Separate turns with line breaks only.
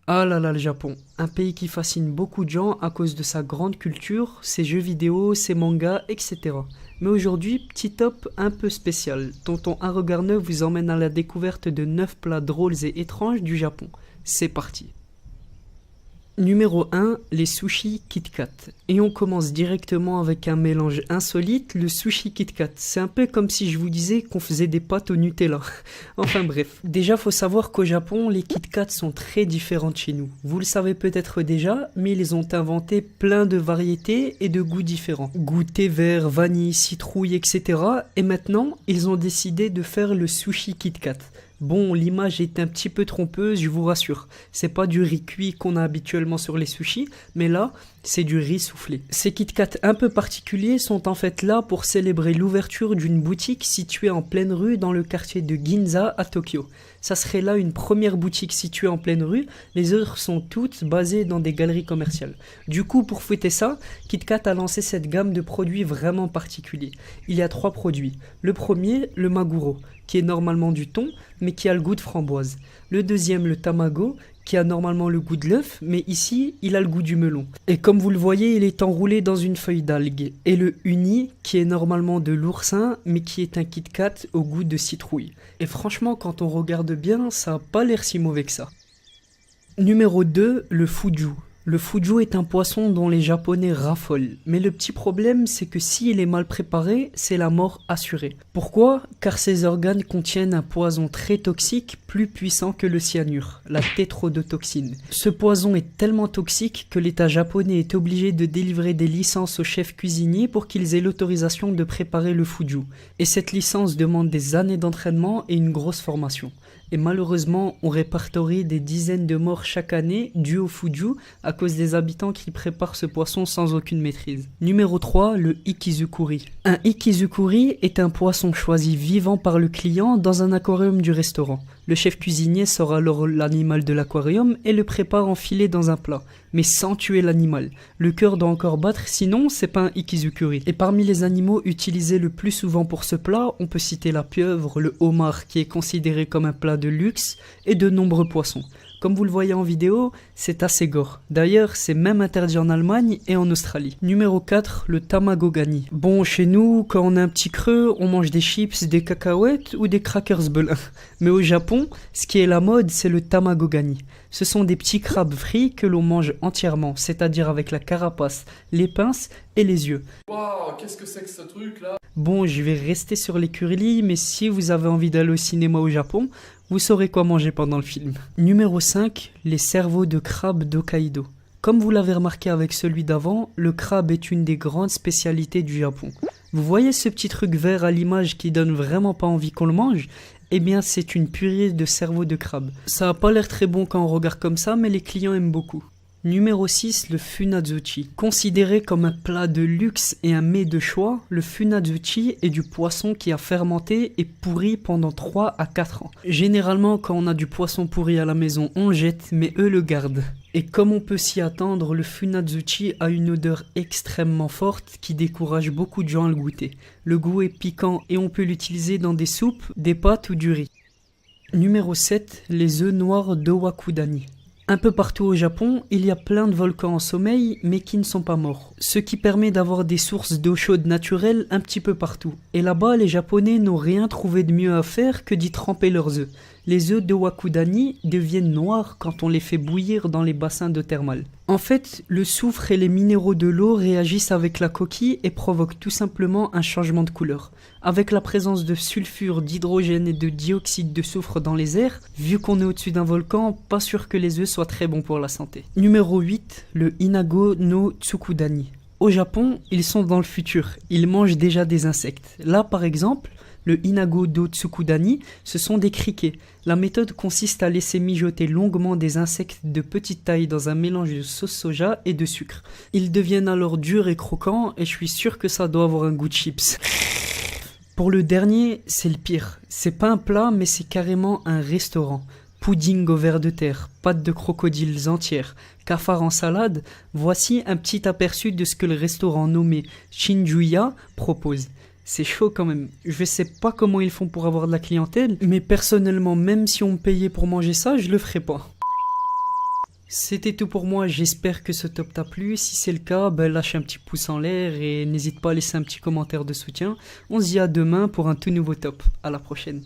Ah là là, le Japon, un pays qui fascine beaucoup de gens à cause de sa grande culture, ses jeux vidéo, ses mangas, etc. Mais aujourd'hui, petit top un peu spécial. Tonton Un regard neuf vous emmène à la découverte de 9 plats drôles et étranges du Japon. C'est parti. Numéro 1, les sushis Kit Kat. Et on commence directement avec un mélange insolite, le sushi Kit Kat. C'est un peu comme si je vous disais qu'on faisait des pâtes au Nutella. Enfin bref. Déjà, faut savoir qu'au Japon, les Kit Kat sont très différents de chez nous. Vous le savez peut-être déjà, mais ils ont inventé plein de variétés et de goûts différents. Goût thé vert, vanille, citrouille, etc. Et maintenant, ils ont décidé de faire le sushi Kit Kat. Bon, l'image est un petit peu trompeuse, je vous rassure. C'est pas du riz cuit qu'on a habituellement sur les sushis, mais là, c'est du riz soufflé. Ces Kit Kat un peu particuliers sont en fait là pour célébrer l'ouverture d'une boutique située en pleine rue dans le quartier de Ginza à Tokyo. Ça serait là une première boutique située en pleine rue, les autres sont toutes basées dans des galeries commerciales. Du coup, pour fêter ça, Kit Kat a lancé cette gamme de produits vraiment particuliers. Il y a 3 produits. Le premier, le Maguro, qui est normalement du thon, mais qui a le goût de framboise. Le deuxième, le Tamago, qui a normalement le goût de l'œuf, mais ici, il a le goût du melon. Et comme vous le voyez, il est enroulé dans une feuille d'algue. Et le Uni, qui est normalement de l'oursin, mais qui est un Kit Kat au goût de citrouille. Et franchement, quand on regarde bien, ça n'a pas l'air si mauvais que ça. Numéro 2, le Fuju. Le fuju est un poisson dont les Japonais raffolent, mais le petit problème c'est que s'il est mal préparé, c'est la mort assurée. Pourquoi? Car ses organes contiennent un poison très toxique, plus puissant que le cyanure, la tétrodotoxine. Ce poison est tellement toxique que l'État japonais est obligé de délivrer des licences aux chefs cuisiniers pour qu'ils aient l'autorisation de préparer le fuju. Et cette licence demande des années d'entraînement et une grosse formation. Et malheureusement, on répertorie des dizaines de morts chaque année dues au fuju à cause des habitants qui préparent ce poisson sans aucune maîtrise. Numéro 3, le ikizukuri. Un ikizukuri est un poisson choisi vivant par le client dans un aquarium du restaurant. Le chef cuisinier sort alors l'animal de l'aquarium et le prépare enfilé dans un plat, mais sans tuer l'animal. Le cœur doit encore battre, sinon c'est pas un ikizukuri. Et parmi les animaux utilisés le plus souvent pour ce plat, on peut citer la pieuvre, le homard qui est considéré comme un plat de luxe, et de nombreux poissons. Comme vous le voyez en vidéo, c'est assez gore. D'ailleurs, c'est même interdit en Allemagne et en Australie. Numéro 4, le tamago gani. Bon, chez nous, quand on a un petit creux, on mange des chips, des cacahuètes ou des crackers belins. Mais au Japon, ce qui est la mode, c'est le tamago gani. Ce sont des petits crabes frits que l'on mange entièrement, c'est-à-dire avec la carapace, les pinces et les yeux.
Waouh, qu'est-ce que c'est que ce truc là?
Bon, je vais rester sur les curly, mais si vous avez envie d'aller au cinéma au Japon, vous saurez quoi manger pendant le film. Numéro 5, les cerveaux de crabe d'Hokkaido. Comme vous l'avez remarqué avec celui d'avant, le crabe est une des grandes spécialités du Japon. Vous voyez ce petit truc vert à l'image qui donne vraiment pas envie qu'on le mange? Eh bien, c'est une purée de cerveau de crabe. Ça a pas l'air très bon quand on regarde comme ça, mais les clients aiment beaucoup. Numéro 6, le funazuchi. Considéré comme un plat de luxe et un mets de choix, le funazuchi est du poisson qui a fermenté et pourri pendant 3 à 4 ans. Généralement, quand on a du poisson pourri à la maison, on le jette, mais eux le gardent. Et comme on peut s'y attendre, le funazuchi a une odeur extrêmement forte qui décourage beaucoup de gens à le goûter. Le goût est piquant et on peut l'utiliser dans des soupes, des pâtes ou du riz. Numéro 7, les œufs noirs d'Owakudani. Un peu partout au Japon, il y a plein de volcans en sommeil, mais qui ne sont pas morts. Ce qui permet d'avoir des sources d'eau chaude naturelles un petit peu partout. Et là-bas, les Japonais n'ont rien trouvé de mieux à faire que d'y tremper leurs œufs. Les œufs de Wakudani deviennent noirs quand on les fait bouillir dans les bassins d'eau thermale. En fait, le soufre et les minéraux de l'eau réagissent avec la coquille et provoquent tout simplement un changement de couleur. Avec la présence de sulfure, d'hydrogène et de dioxyde de soufre dans les airs, vu qu'on est au-dessus d'un volcan, pas sûr que les œufs soient très bons pour la santé. Numéro 8, le Inago no Tsukudani. Au Japon, ils sont dans le futur, ils mangent déjà des insectes. Là par exemple, le Inago do Tsukudani, ce sont des criquets. La méthode consiste à laisser mijoter longuement des insectes de petite taille dans un mélange de sauce soja et de sucre. Ils deviennent alors durs et croquants et je suis sûr que ça doit avoir un goût de chips. Pour le dernier, c'est le pire. C'est pas un plat mais c'est carrément un restaurant. Pudding au ver de terre, pâtes de crocodiles entières, cafards en salade, voici un petit aperçu de ce que le restaurant nommé Shinjuya propose. C'est chaud quand même. Je sais pas comment ils font pour avoir de la clientèle, mais personnellement, même si on me payait pour manger ça, je le ferais pas. C'était tout pour moi, j'espère que ce top t'a plu. Si c'est le cas, ben lâche un petit pouce en l'air et n'hésite pas à laisser un petit commentaire de soutien. On se dit à demain pour un tout nouveau top. À la prochaine.